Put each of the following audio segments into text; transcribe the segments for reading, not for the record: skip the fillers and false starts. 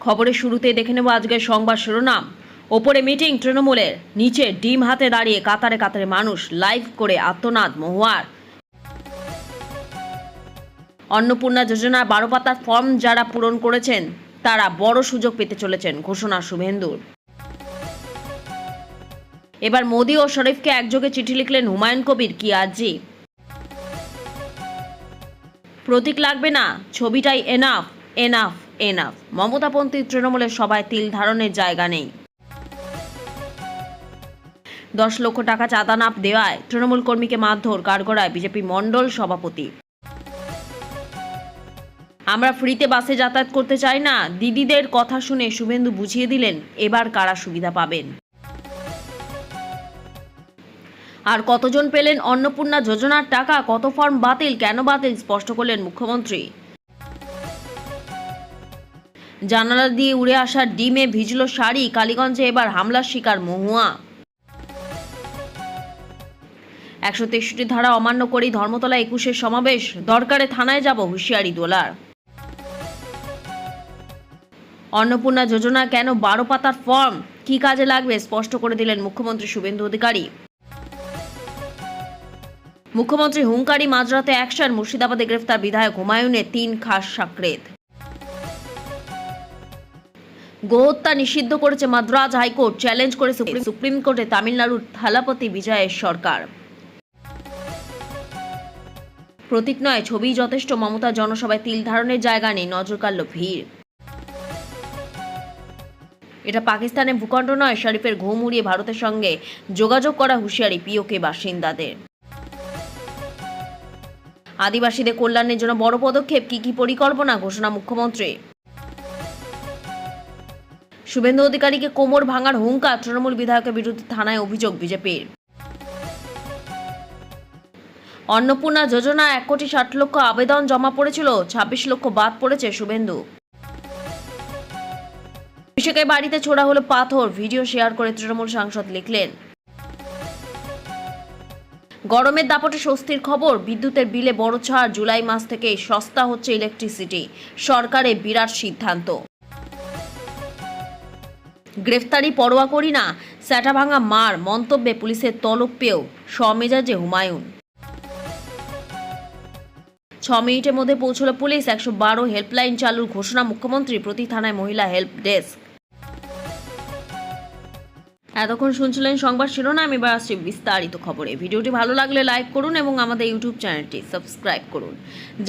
খবরের শুরুতে দেখে নেব আজকের সংবাদ শিরোনাম। ওপরে মিটিং তৃণমূলের, নিচে ডিম হাতে দাঁড়িয়ে কাতারে কাতারে মানুষ, লাইভ করে আত্মনাদ মহুয়ার। অন্নপূর্ণা যোজনার 12 পাতার ফর্ম যারা পূরণ করেছেন তারা বড় সুযোগ পেতে চলেছেন, ঘোষণা শুভেন্দুর। এবার মোদি ও শরীফকে একযোগে চিঠি লিখলেন হুমায়ুন কবির, কি আর্জি? প্রতীক লাগবে না, ছবিটাই এনাফ এনাফ এনাফ। মমতাপন্থী তৃণমূলের সভায় তিল ধারণের জায়গা নেই। 10 লক্ষ টাকা চাঁদা না দেওয়ায় তৃণমূল কর্মীকে মারধর, কাঠগড়ায় বিজেপি মণ্ডল সভাপতি। আমরা ফ্রিতে বাসে যাতায়াত করতে চাই না, দিদিদের কথা শুনে শুভেন্দু বুঝিয়ে দিলেন এবার কারা সুবিধা পাবেন। আর কতজন পেলেন অন্নপূর্ণা যোজনার টাকা, কত ফর্ম বাতিল, কেন বাতিল স্পষ্ট করলেন মুখ্যমন্ত্রী। জানালা দিয়ে উড়ে আসা ডিমে ভিজল শাড়ি, কালীগঞ্জে এবার হামলার শিকার মহুয়া। 163 ধারা অমান্য করেই ধর্মতলা 21-এর সমাবেশ, দরকারে থানায় যাব, হুঁশিয়ারি দোলার। অন্নপূর্ণা যোজনা কেন 12 পাতার ফর্ম, কি কাজে লাগবে স্পষ্ট করে দিলেন মুখ্যমন্ত্রী শুভেন্দু অধিকারী। মুখ্যমন্ত্রী হুঙ্কারি, মাঝরাতে অ্যাকশন, মুর্শিদাবাদে গ্রেফতার বিধায়ক হুমায়ুনের 3 খাস সাকরেদ। গোহত্যা নিষিদ্ধ করেছে মাদ্রাজ হাইকোর্ট, চ্যালেঞ্জ করে সুপ্রিম কোর্টে তামিলনাড়ুর থালাপতি বিজয়ের সরকার। প্রতীক নয়, ছবিই যথেষ্ট, মমতা জনসভায় তিল ধারণের জায়গা নেই, নজর কাড়ল ভিড়। এটা পাকিস্তানের ভূখণ্ড নয়, শরীফের ঘুম উড়িয়ে ভারতের সঙ্গে যোগাযোগ করা, হুঁশিয়ারি পিওকে বাসিন্দাদের। আদিবাসীদের কল্যাণের জন্য বড় পদক্ষেপ, কি কি পরিকল্পনা, ঘোষণা মুখ্যমন্ত্রী। শুভেন্দু অধিকারীকে কোমর ভাঙার হুঙ্কার, তৃণমূল বিধায়কের বিরুদ্ধে থানায় অভিযোগ বিজেপির। অন্নপূর্ণা যোজনা 1,60,00,000 আবেদন জমা পড়েছিল, 26 লক্ষ বাদ পড়েছে শুভেন্দু। অভিষেকের বাড়িতে ছোড়া হলো পাথর, ভিডিও শেয়ার করে তৃণমূল সাংসদ লিখলেন। গরমের দাপটে স্বস্তির খবর, বিদ্যুতের বিলে বড় ছাড়, জুলাই মাস থেকে সস্তা হচ্ছে ইলেকট্রিসিটি, সরকারের বিরাট সিদ্ধান্ত। গ্রেফতারি পরোয়া করি না, স্যাটা ভাঙা মার, মন্তব্যে পুলিশের তলব পেয়েও সমেজাজে হুমায়ুন। 6 মিনিটের মধ্যে পৌঁছল পুলিশ, 112 হেল্পলাইন চালুর ঘোষণা মুখ্যমন্ত্রী, প্রতি থানায় মহিলা হেল্প ডেস্ক। এতক্ষণ শুনছিলেন সংবাদ শিরোনাম, এবার আসছে বিস্তারিত খবরে। ভিডিওটি ভালো লাগলে লাইক করুন এবং আমাদের ইউটিউব চ্যানেলটি সাবস্ক্রাইব করুন।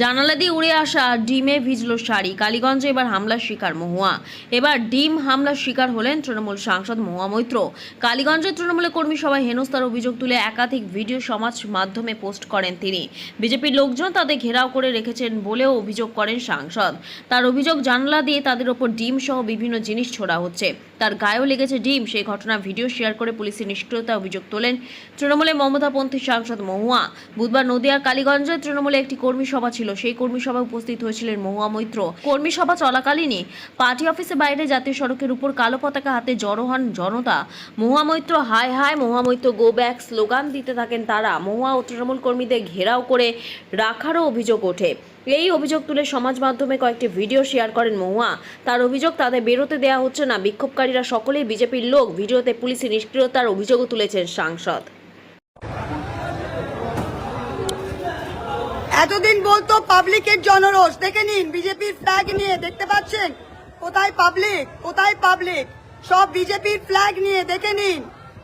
জানালা দিয়ে উড়ে আসা ডিমে ভিজল শাড়ি, কালীগঞ্জে এবার হামলার শিকার মহুয়া। এবার ডিম হামলার শিকার হলেন তৃণমূল সাংসদ মহুয়া মৈত্র। কালীগঞ্জে তৃণমূলের কর্মী সভায় হেনস্থার অভিযোগ তুলে একাধিক ভিডিও সমাজ মাধ্যমে পোস্ট করেন তিনি। বিজেপির লোকজন তাদের ঘেরাও করে রেখেছেন বলেও অভিযোগ করেন সাংসদ। তার অভিযোগ, জানালা দিয়ে তাদের ওপর ডিম সহ বিভিন্ন জিনিস ছোড়া হচ্ছে, তার গায়েও লেগেছে ডিম। সেই ঘটনা ভিডিও শেয়ার করে পুলিশের নিষ্ক্রিয়তা অভিযোগ তোলেন তৃণমূলের মমতাপন্থী সাংসদ মহুয়া। বুধবার নদিয়ার কালীগঞ্জে তৃণমূলে একটি কর্মী সভা ছিল, সেই কর্মী সভায় উপস্থিত হয়েছিলেন মহুয়া মৈত্র। কর্মী সভা চলাকালীনই পার্টি অফিসের বাইরে জাতীয় সড়কের উপর কালো পতাকা হাতে জড়ো হন জনতা। মহুয়া মৈত্র হায় হায়, Mahua Moitra go back slogan দিতে থাকেন তারা। মহুয়া ও তৃণমূল কর্মীদের ঘেরাও করে রাখারও অভিযোগ ওঠে। এই অভিযোগ তুলে সমাজ মাধ্যমে কয়েকটি ভিডিও শেয়ার করেন মহুয়া। তার অভিযোগ, তাদের বেরোতে দেওয়া হচ্ছে না, বিক্ষোভকারীরা সকলেই বিজেপির লোক। ভিডিওতে পুলিশের নিষ্ক্রিয়তার অভিযোগও তুলেছেন সাংসদ। এতদিন বলতো পাবলিকের জনরোষ, দেখে নিন বিজেপির ফ্ল্যাগ নিয়ে, দেখতে পাচ্ছেন কোথায় পাবলিক, কোথায় পাবলিক, সব বিজেপির ফ্ল্যাগ নিয়ে, দেখে নিন,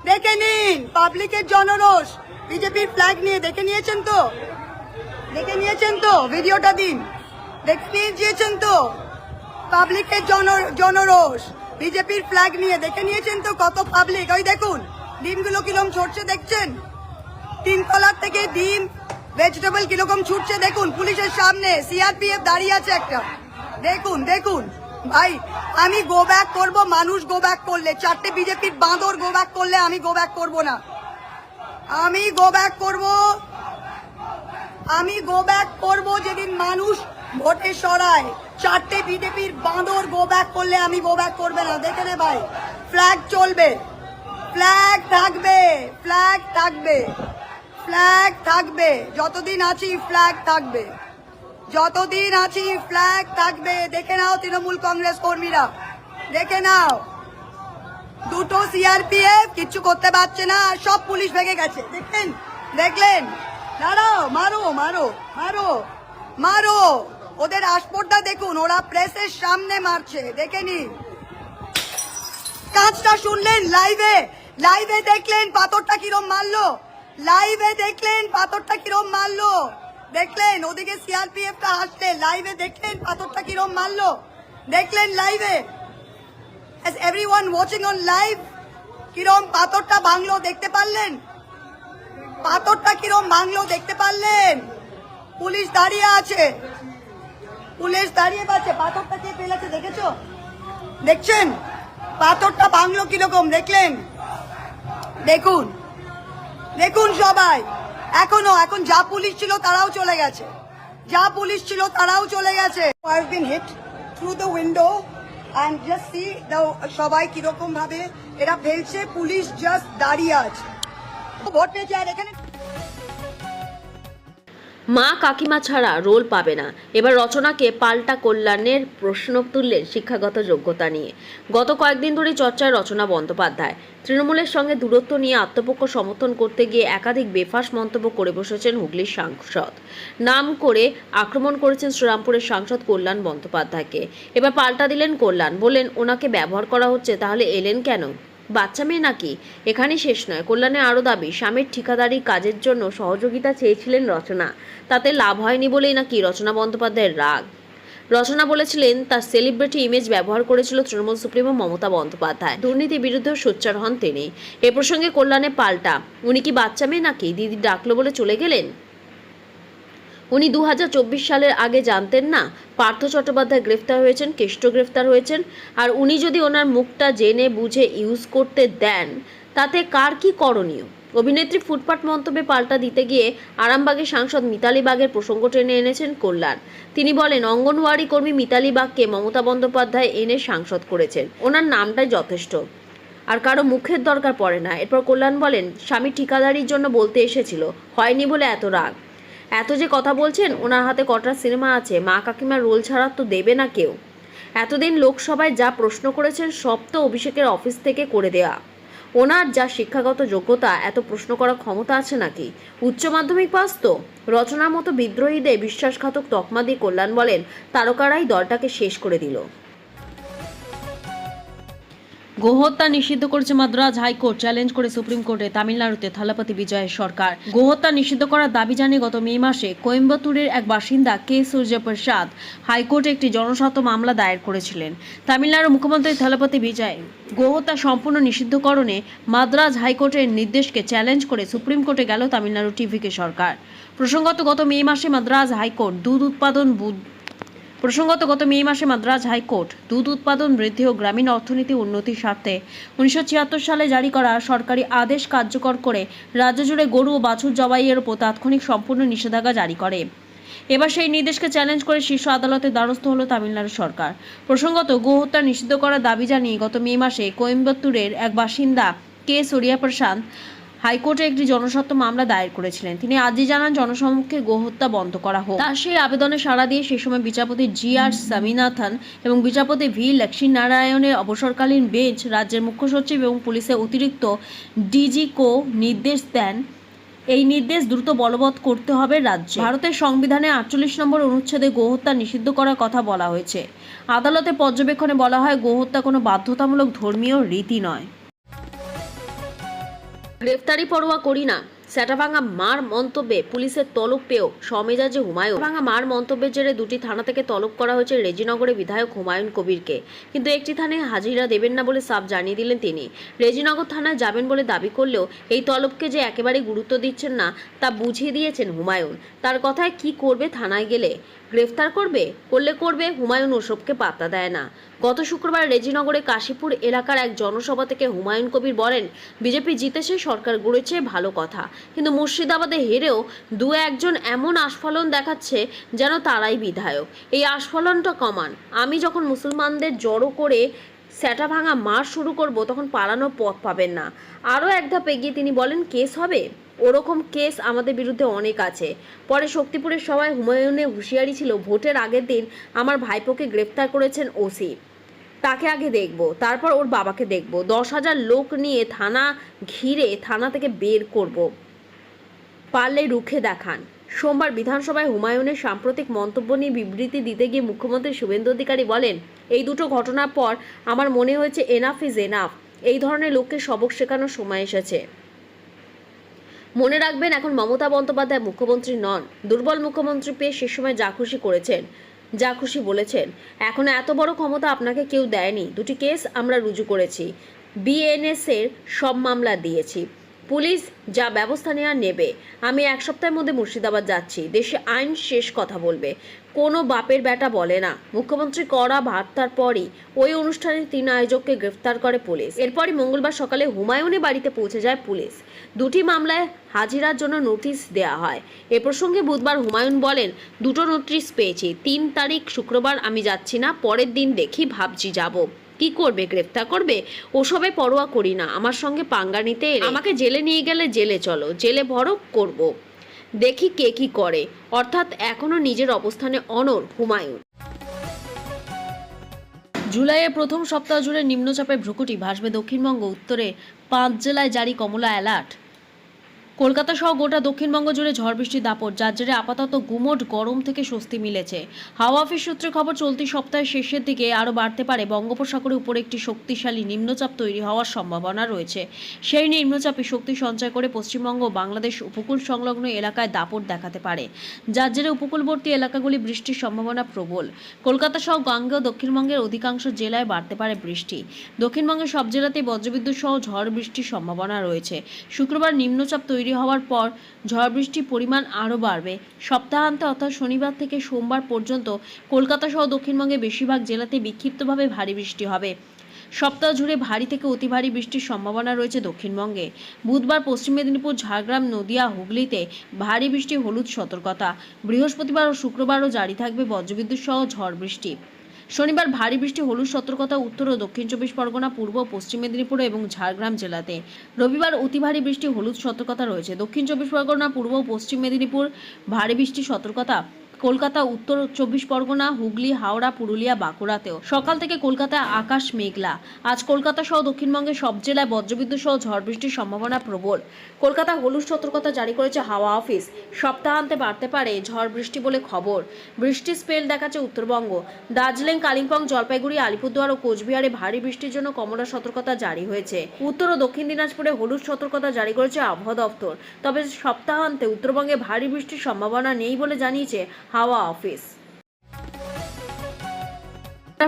দেখে নিন পাবলিকের জনরোষ, বিজেপির ফ্ল্যাগ নিয়ে। দেখে নিয়েছেন তো, দেখে নিয়েছেন তো, ভিডিওটা দিন, দেখে নিয়েছেন তো, পাবলিকের জনরোষ, বিজেপির ফ্ল্যাগ নিয়ে, দেখে নিয়েছেন তো কত পাবলিক। ওই দেখুন ডিমগুলো কিরকম ছড়ছে, দেখছেন 3 তলার থেকে ডিম ভেজিটেবল কিরকম ছুটছে, দেখুন পুলিশের সামনে সিআরপিএফ দাঁড়িয়ে আছে একটা, দেখুন দেখুন। ভাই আমি গো ব্যাক করবো, মানুষ গো ব্যাক করলে, 4টে বিজেপির বাঁদর গো ব্যাক করলে আমি গো ব্যাক করবো না, আমি গো ব্যাক করবো, আমি গো ব্যাক করবো যেদিন মানুষ ভোটে সরায়। 4টে বিজেপির বাঁদর গো ব্যাক করলে আমি গো ব্যাক করবে না। দেখে নে ভাই, ফ্ল্যাগ চলবে, ফ্ল্যাগ থাকবে, ফ্ল্যাগ থাকবে, ফ্ল্যাগ থাকবে, যতদিন আছি ফ্ল্যাগ থাকবে, যতদিন আছি ফ্ল্যাগ থাকবে। দেখে নাও তৃণমূল কংগ্রেস কর্মীরা, দেখে নাও, দুটো সিআরপিএফ কিচ্ছু করতে পারছে না, সব পুলিশ ভেঙে গেছে। দেখলেন? দাঁড়াও, মারো মারো মারো মারো, ওদের আসপর্দা দেখুন, ওরা প্রেসের সামনে মারছে, দেখে নিন। কাজটা শুনলেন লাইভে দেখলেন পাথরটা কিরম মারলো, লাইভে দেখলেন পাথরটা কিরম মারলো, দেখলেন ওদিকে সিআরপিএফ টা হাসলে, লাইভে দেখলেন পাথরটা কিরম মারলো, দেখলেন লাইভে, as everyone watching on live, কিরম পাথরটা ভাঙলো দেখতে পারলেন, পাথরটা কিরম ভাঙলো দেখতে পারলেন। পুলিশ দাঁড়িয়ে আছে, পুলিশ দাঁড়িয়ে আছে, পাথরটা কে ফেলেছে দেখেছো? দেখছেন পাথরটা ভাঙলো কিরকম, দেখলেন? দেখুন দেখুন সবাই, এখন যা পুলিশ ছিল তারাও চলে গেছে, যা পুলিশ ছিল তারাও চলে গেছে। I have been hit through the window and just see the সবাই কিরকম ভাবে এরা ফেলছে, পুলিশ জাস্ট দাঁড়িয়ে আছে। ভোট পেয়েছে আর এখানে মা কাকিমা ছাড়া রোল পাবে না, এবার রচনাকে পাল্টা কল্যাণের প্রশ্ন তুললেন শিক্ষাগত যোগ্যতা নিয়ে। গত কয়েকদিন ধরে চর্চায় রচনা বন্দ্যোপাধ্যায়। তৃণমূলের সঙ্গে দূরত্ব নিয়ে আত্মপক্ষ সমর্থন করতে গিয়ে একাধিক বেফাঁস মন্তব্য করে বসেছেন হুগলির সাংসদ। নাম করে আক্রমণ করেছেন শ্রীরামপুরের সাংসদ কল্যাণ বন্দ্যোপাধ্যায়কে। এবার পাল্টা দিলেন কল্যাণ, বললেন ওনাকে ব্যবহার করা হচ্ছে, তাহলে এলেন কেন? বাচ্চা মেয়ে নাকি? এখানেই শেষ নয়, কল্যাণে আরও দাবি, স্বামীর ঠিকাদারি কাজের জন্য সহযোগিতা চেয়েছিলেন রচনা, তাতে লাভ হয়নি বলেই নাকি রচনা বন্দ্যোপাধ্যায়ের রাগ। রচনা বলেছিলেন তার সেলিব্রিটি ইমেজ ব্যবহার করেছিল তৃণমূল সুপ্রিমো মমতা বন্দ্যোপাধ্যায়, দুর্নীতির বিরুদ্ধে সোচ্চার হন তিনি। এ প্রসঙ্গে কল্যাণে পাল্টা, উনি কি বাচ্চা মেয়ে নাকি, দিদি ডাকলো বলে চলে গেলেন? উনি 2024 সালের আগে জানতেন না পার্থ চট্টোপাধ্যায় গ্রেফতার হয়েছেন, কেষ্ট গ্রেফতার হয়েছেন, আর উনি যদি ওনার মুখটা জেনে বুঝে ইউজ করতে দেন তাতে কার কি করণীয়? অভিনেত্রী ফুটপাত মন্তব্যে পাল্টা দিতে গিয়ে আরামবাগের সাংসদ মিতালি বাগের প্রসঙ্গ টেনে এনেছেন কল্যাণ। তিনি বলেন, অঙ্গনওয়াড়ি কর্মী মিতালি বাগকে মমতা বন্দ্যোপাধ্যায় এনে সাংসদ করেছেন, ওনার নামটাই যথেষ্ট, আর কারো মুখের দরকার পড়ে না। এরপর কল্যাণ বলেন, স্বামী ঠিকাদারির জন্য বলতে এসেছিল, হয়নি বলে এত রাগ। এত যে কথা বলছেন, ওনার হাতে কটা সিনেমা আছে, মা কাকিমার রোল ছাড়া তো দেবে না কেউ। এতদিন লোকসভায় যা প্রশ্ন করেছেন সব তো অভিষেকের অফিস থেকে করে দেয়া। ওনার যা শিক্ষাগত যোগ্যতা, এত প্রশ্ন করার ক্ষমতা আছে নাকি? উচ্চ মাধ্যমিক পাস তো। রচনার মতো বিদ্রোহীদের বিশ্বাসঘাতক তকমা দিয়ে কল্যাণ বলেন, তারকারাই দলটাকে শেষ করে দিল। গোহত্যা নিষিদ্ধ করেছে মাদ্রাজ হাইকোর্ট, চ্যালেঞ্জ করে সুপ্রিম কোর্টে তামিলনাড়ুতে থালাপতি বিজয়ের সরকার। গোহত্যা নিষিদ্ধ করার দাবি জানিয়ে গত মে মাসে কোয়েম্বাটুরের এক বাসিন্দা কে সূর্যপ্রসাদ হাইকোর্টে একটি জনস্বার্থ মামলা দায়ের করেছিলেন। তামিলনাড়ুর মুখ্যমন্ত্রী থালাপতি বিজয় গোহত্যা সম্পূর্ণ নিষিদ্ধকরণে মাদ্রাজ হাইকোর্টের নির্দেশকে চ্যালেঞ্জ করে সুপ্রিম কোর্টে গেল তামিলনাড়ু টিভিকে সরকার। প্রসঙ্গত গত মে মাসে মাদ্রাজ হাইকোর্ট দুধ উৎপাদন বৃদ্ধি ও গ্রামীণ অর্থনীতি উন্নতির স্বার্থে 1976 সালে জারি করা সরকারি আদেশ কার্যকর করে রাজ্য জুড়ে গরু ও বাছুর জবাইয়ের উপর তাৎক্ষণিক সম্পূর্ণ নিষেধাজ্ঞা জারি করে। এবার সেই নির্দেশকে চ্যালেঞ্জ করে শীর্ষ আদালতের দ্বারস্থ হল তামিলনাড়ু সরকার। প্রসঙ্গত গোহত্যা নিষিদ্ধ করার দাবি জানিয়ে গত মে মাসে কোয়েম্বাটুরের এক বাসিন্দা কে সূর্যপ্রসাদ হাইকোর্টে একটি জনস্বার্থ মামলা দায়ের করেছিলেন। তিনি আজই জানান জনসমক্ষে গোহত্যা বন্ধ করা হোক। তার সেই আবেদনে সাড়া দিয়ে সেই সময় বিচারপতি GR স্বামীনাথন এবং বিচারপতি V লক্ষ্মীনারায়ণের অবসরকালীন বেঞ্চ রাজ্যের মুখ্য সচিব এবং পুলিশের অতিরিক্ত DG কো নির্দেশ দেন, এই নির্দেশ দ্রুত বলবৎ করতে হবে রাজ্যে। ভারতের সংবিধানে 48 নম্বর অনুচ্ছেদে গোহত্যা নিষিদ্ধ করার কথা বলা হয়েছে। আদালতে পর্যবেক্ষণে বলা হয়, গোহত্যা কোনো বাধ্যতামূলক ধর্মীয় রীতি নয়। গ্রেফতারি পরোয়া করি না, স্যাটাভাঙা মার মন্তব্যে পুলিশের তলব পেয়েও সমেজাজে হুমায়ুন। ভাঙা মার মন্তব্যের জেরে দুটি থানা থেকে তলব করা হয়েছে রেজিনগরে বিধায়ক হুমায়ুন কবিরকে, কিন্তু একটি থানায় হাজিরা দেবেন না বলে সাফ জানিয়ে দিলেন তিনি। রেজিনগর থানায় যাবেন বলে দাবি করলেও এই তলবকে যে একেবারে গুরুত্ব দিচ্ছেন না তা বুঝিয়ে দিয়েছেন হুমায়ুন। তার কথায় কি করবে থানায় গেলে? গ্রেফতার করবে, করলে হুমায়ুন ওসবকে পাত্তা দেয় না। গত শুক্রবার রেজিনগরে কাশীপুর এলাকার এক জনসভা থেকে হুমায়ুন কবির বলেন, বিজেপি জিতেছে, সরকার গড়েছে, ভালো কথা, কিন্তু মুর্শিদাবাদে হেরেও দু একজন এমন আস্ফালন দেখাচ্ছে যেন তারাই বিধায়ক। এই আস্ফালনটা কমান। আমি যখন মুসলমানদের জড়ো করে স্যাটা ভাঙা মার শুরু করব তখন পালানোর পথ পাবেন না। আরও এক ধাপ এগিয়ে তিনি বলেন, কেস হবে, ওরকম কেস আমাদের বিরুদ্ধে অনেক আছে। পরে শক্তিপুরের সভায় হুমায়ুনের হুঁশিয়ারি ছিল, ভোটের আগের দিন আমার ভাইপোকে গ্রেফতার করেছেন ওসি, তাকে আগে দেখব, তারপর ওর বাবাকে দেখব। 10,000 লোক নিয়ে থানা ঘিরে থানা থেকে বের করব, পারলে রুখে দেখান। সোমবার বিধানসভায় হুমায়ুনের সাম্প্রতিক মন্তব্য নিয়ে বিবৃতি দিতে গিয়ে মুখ্যমন্ত্রী শুভেন্দু অধিকারী বলেন, এই দুটো ঘটনার পর আমার মনে হয়েছে এনাফ ইজ এনাফ। এই ধরনের লোককে সবক শেখানোর সময় এসেছে। মনে রাখবেন, এখন মমতা বন্দ্যোপাধ্যায় মুখ্যমন্ত্রী নন। দুর্বল মুখ্যমন্ত্রী পেয়ে সে সময় যা খুশি করেছেন, যা খুশি বলেছেন। এখন এত বড় ক্ষমতা আপনাকে কেউ দেয়নি। দুটি কেস আমরা রুজু করেছি, বিএনএস এর সব মামলা দিয়েছি। পুলিশ যা ব্যবস্থা নেওয়ার নেবে। আমি এক সপ্তাহের মধ্যে মুর্শিদাবাদ যাচ্ছি। দেশে আইন শেষ কথা বলবে, কোনো বাপের বেটা বলে না। মুখ্যমন্ত্রী করা বার্তার পরই ওই অনুষ্ঠানে 3 আয়োজককে গ্রেফতার করে পুলিশ। এরপরই মঙ্গলবার সকালে হুমায়ুনের বাড়িতে পৌঁছে যায় পুলিশ। দুটি মামলায় হাজিরার জন্য নোটিশ দেওয়া হয়। এ প্রসঙ্গে বুধবার হুমায়ুন বলেন, দুটো নোটিশ পেয়েছি। 3 তারিখ শুক্রবার আমি যাচ্ছি না, পরের দিন দেখি, ভাবছি যাব। কি করবে? গ্রেফতার করবে? ওসবে পরোয়া করি না। আমার সঙ্গে পাঙ্গা নিতে এলে আমাকে জেলে নিয়ে গেলে জেলে চলো, জেলে ভরো, করব, দেখি কে কি করে। অর্থাৎ এখনো নিজের অবস্থানে অনড় হুমায়ুন। জুলাইয়ের প্রথম সপ্তাহ জুড়ে নিম্নচাপের ভ্রুকুটি ভাসবে দক্ষিণবঙ্গ। উত্তরে 5 জেলায় জারি কমলা অ্যালার্ট। কলকাতা সহ গোটা দক্ষিণবঙ্গ জুড়ে ঝড় বৃষ্টির দাপট, যার জেরে আপাতত গুমোট গরম থেকে স্বস্তি মিলেছে। হাওয়া অফিস সূত্রে খবর, চলতি সপ্তাহের শেষের দিকে আরও বাড়তে পারে বঙ্গোপসাগরের উপরে একটি শক্তিশালী নিম্নচাপ তৈরি হওয়ার সম্ভাবনা রয়েছে। সেই নিম্নচাপে শক্তি সঞ্চয় করে পশ্চিমবঙ্গ ও বাংলাদেশ উপকূল সংলগ্ন এলাকায় দাপট দেখাতে পারে, যার জেরে উপকূলবর্তী এলাকাগুলি বৃষ্টির সম্ভাবনা প্রবল। কলকাতা সহ গাঙ্গেয় দক্ষিণবঙ্গের অধিকাংশ জেলায় বাড়তে পারে বৃষ্টি। দক্ষিণবঙ্গের সব জেলাতেই বজ্রবিদ্যুৎ সহ ঝড় বৃষ্টির সম্ভাবনা রয়েছে। শুক্রবার নিম্নচাপ তৈরি হওয়ার পর ঝড় বৃষ্টির পরিমাণ আরও বাড়বে। সপ্তাহান্তে অর্থাৎ শনিবার থেকে সোমবার পর্যন্ত কলকাতা সহ দক্ষিণবঙ্গের বেশিরভাগ জেলাতে বিক্ষিপ্তভাবে ভারী বৃষ্টি হবে। সপ্তাহ জুড়ে ভারী থেকে অতি ভারী বৃষ্টির সম্ভাবনা রয়েছে দক্ষিণবঙ্গে। বুধবার পশ্চিম মেদিনীপুর, ঝাড়গ্রাম, নদিয়া, হুগলিতে ভারী বৃষ্টির হলুদ সতর্কতা। বৃহস্পতিবার ও শুক্রবারও জারি থাকবে বজ্রবিদ্যুৎ সহ ঝড় বৃষ্টি। শনিবার ভারী বৃষ্টি হলুদ সতর্কতা উত্তর ও দক্ষিণ 24 পরগনা, পূর্ব ও পশ্চিম মেদিনীপুর এবং ঝাড়গ্রাম জেলাতে। রবিবার অতি ভারী বৃষ্টি হলুদ সতর্কতা রয়েছে দক্ষিণ 24 পরগনা, পূর্ব ও পশ্চিম মেদিনীপুর। ভারী বৃষ্টির সতর্কতা কলকাতা, উত্তর 24 পরগনা, হুগলি, হাওড়া, পুরুলিয়া, বাঁকুড়াতেও। সকাল থেকে কলকাতায় আকাশ মেঘলা। আজ কলকাতা সহ দক্ষিণবঙ্গের সব জেলায় বজ্রবিদ্যুৎ সহ ঝড় বৃষ্টির সম্ভাবনা প্রবল। কলকাতা হলুদ সতর্কতা জারি করেছে হাওয়া অফিস। সপ্তাহান্তে বাড়তে পারে ঝড় বৃষ্টি বলে খবর। বৃষ্টির স্পেল দেখাচ্ছে উত্তরবঙ্গ। দার্জিলিং, কালিম্পং, জলপাইগুড়ি, আলিপুরদুয়ার ও কোচবিহারে ভারী বৃষ্টির জন্য কমলা সতর্কতা জারি হয়েছে। উত্তর ও দক্ষিণ দিনাজপুরে হলুদ সতর্কতা জারি করেছে আবহাওয়া দপ্তর। তবে সপ্তাহান্তে উত্তরবঙ্গে ভারী বৃষ্টির সম্ভাবনা নেই বলে জানিয়েছে হাওয়া অফিস।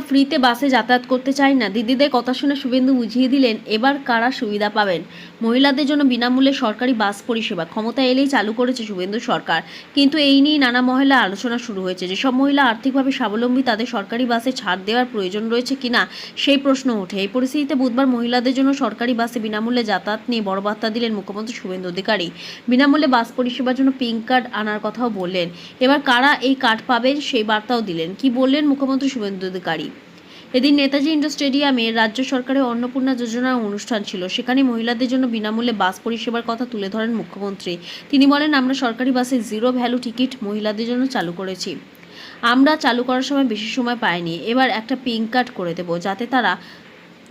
ফ্রিতে বাসে যাতায়াত করতে চাই না, দিদিদের কথা শুনে শুভেন্দু বুঝিয়ে দিলেন এবার কারা সুবিধা পাবেন। মহিলাদের জন্য বিনামূল্যে সরকারি বাস পরিষেবা ক্ষমতা এলেই চালু করেছে শুভেন্দু সরকার। কিন্তু এই নিয়ে নানা মহলে আলোচনা শুরু হয়েছে। যেসব মহিলা আর্থিকভাবে স্বাবলম্বী তাদের সরকারি বাসে ছাড় দেওয়ার প্রয়োজন রয়েছে কিনা সেই প্রশ্ন ওঠে। এই পরিস্থিতিতে বুধবার মহিলাদের জন্য সরকারি বাসে বিনামূল্যে যাতায়াত নিয়ে বড় বার্তা দিলেন মুখ্যমন্ত্রী শুভেন্দু অধিকারী। বিনামূল্যে বাস পরিষেবার জন্য পিঙ্ক কার্ড আনার কথাও বললেন। এবার কারা এই কার্ড পাবেন সেই বার্তাও দিলেন। কি বললেন মুখ্যমন্ত্রী শুভেন্দু অধিকারী? এদিন নেতাজি ইন্ডোর স্টেডিয়ামে রাজ্য সরকারের অন্নপূর্ণা যোজনার অনুষ্ঠান ছিল। সেখানে মহিলাদের জন্য বিনামূল্যে বাস পরিষেবার কথা তুলে ধরেন মুখ্যমন্ত্রী। তিনি বলেন, আমরা সরকারি বাসে 0 ভ্যালু টিকিট মহিলাদের জন্য চালু করেছি। আমরা চালু করার সময় বেশি সময় পাইনি। এবার একটা পিঙ্ক কার্ড করে দেব,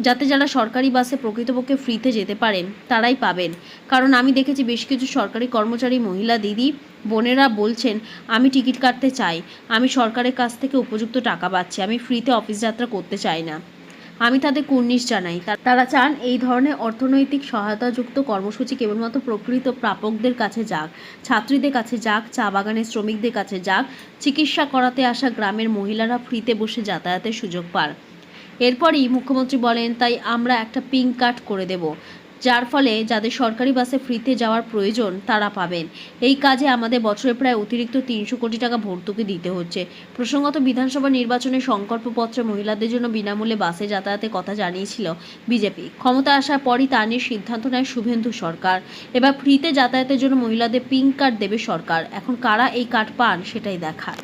যাতে যারা সরকারি বাসে প্রকৃতপক্ষে ফ্রিতে যেতে পারেন তারাই পাবেন। কারণ আমি দেখেছি বেশ কিছু সরকারি কর্মচারী মহিলা দিদি বোনেরা বলছেন, আমি টিকিট কাটতে চাই, আমি সরকারের কাছ থেকে উপযুক্ত টাকা পাচ্ছি, আমি ফ্রিতে অফিস যাত্রা করতে চাই না। আমি তাদের কুর্নিশ জানাই। তারা চান এই ধরনের অর্থনৈতিক সহায়তাযুক্ত কর্মসূচি কেবলমাত্র প্রকৃত প্রাপকদের কাছে যাক, ছাত্রীদের কাছে যাক, চা বাগানের শ্রমিকদের কাছে যাক, চিকিৎসা করাতে আসা গ্রামের মহিলারা ফ্রিতে বসে যাতায়াতের সুযোগ পান। এরপরই মুখ্যমন্ত্রী বলেন, তাই আমরা একটা পিঙ্ক কার্ড করে দেব, যার ফলে যাদের সরকারি বাসে ফ্রিতে যাওয়ার প্রয়োজন তারা পাবেন। এই কাজে আমাদের বছরে প্রায় অতিরিক্ত 300 কোটি টাকা ভর্তুকি দিতে হচ্ছে। প্রসঙ্গত বিধানসভা নির্বাচনে সংকল্পপত্রে মহিলাদের জন্য বিনামূল্যে বাসে যাতায়াতের কথা জানিয়েছিল বিজেপি। ক্ষমতা আসার পরই তা নিয়ে সিদ্ধান্ত নেয় শুভেন্দু সরকার। এবার ফ্রিতে যাতায়াতের জন্য মহিলাদের পিঙ্ক কার্ড দেবে সরকার। এখন কারা এই কার্ড পান সেটাই দেখার।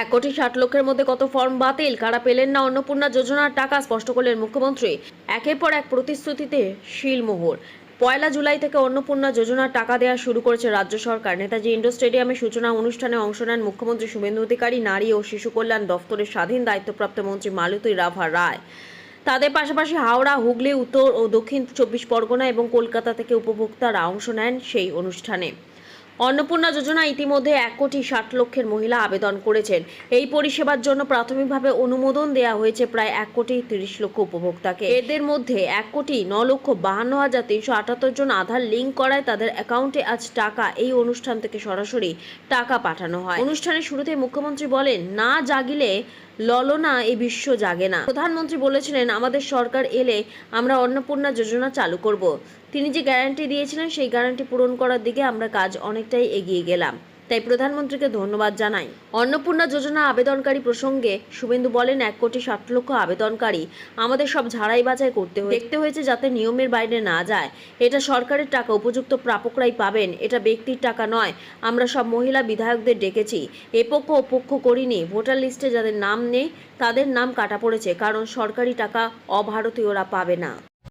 1,60,00,000 মধ্যে কত ফর্ম বাতিল, কারা পেলেন না অন্নপূর্ণা যোজনার টাকা, স্পষ্ট করলেন মুখ্যমন্ত্রী। একের পর এক প্রতিশ্রুতিতে শিলমোহর। 1 জুলাই থেকে অন্নপূর্ণা যোজনার টাকা দেওয়া শুরু করেছে রাজ্য সরকার। নেতাজি ইন্ডোর স্টেডিয়ামে সূচনা অনুষ্ঠানে অংশ নেন মুখ্যমন্ত্রী শুভেন্দু অধিকারী, নারী ও শিশু কল্যাণ দফতরের স্বাধীন দায়িত্বপ্রাপ্ত মন্ত্রী মালতী রাভা রায়। তাদের পাশাপাশি হাওড়া, হুগলি, উত্তর ও দক্ষিণ 24 পরগনা এবং কলকাতা থেকে উপভোক্তারা অংশ নেন সেই অনুষ্ঠানে। অন্নপূর্ণা যোজনা ইতিমধ্যে 1,60,00,000 মহিলা আবেদন করেছেন। এই পরিষেবার জন্য প্রাথমিকভাবে অনুমোদন দেওয়া হয়েছে প্রায় 1,30,00,000 উপভোক্তাকে। এদের মধ্যে 1,09,52,378 জন আধার লিঙ্ক করায় তাদের অ্যাকাউন্টে আজ টাকা এই অনুষ্ঠান থেকে সরাসরি টাকা পাঠানো হয়। অনুষ্ঠানের শুরুতে মুখ্যমন্ত্রী বলেন, না জাগিলে ললনা এই বিশ্ব জাগে না। প্রধানমন্ত্রী বলেছিলেন, আমাদের সরকার এলে আমরা অন্নপূর্ণা যোজনা চালু করব। তিনি যে গ্যারান্টি দিয়েছিলেন সেই গ্যারান্টি পূরণ করার দিকে আমরা কাজ অনেকটাই এগিয়ে গেলাম, তাই প্রধানমন্ত্রীকে ধন্যবাদ জানাই। অন্নপূর্ণা যোজনা আবেদনকারী প্রসঙ্গে শুভেন্দু বলেন, 1,60,00,000 আবেদনকারী আমাদের সব ঝাড়াই বাছাই দেখতে হয়েছে যাতে নিয়মের বাইরে না যায়। এটা সরকারের টাকা, উপযুক্ত প্রাপকরাই পাবেন, এটা ব্যক্তির টাকা নয়। আমরা সব মহিলা বিধায়কদের ডেকেছি, এপক্ষ ওপক্ষ করিনি। ভোটার লিস্টে যাদের নাম নেই তাদের নাম কাটা পড়েছে, কারণ সরকারি টাকা অভারতীয়রা পাবে না।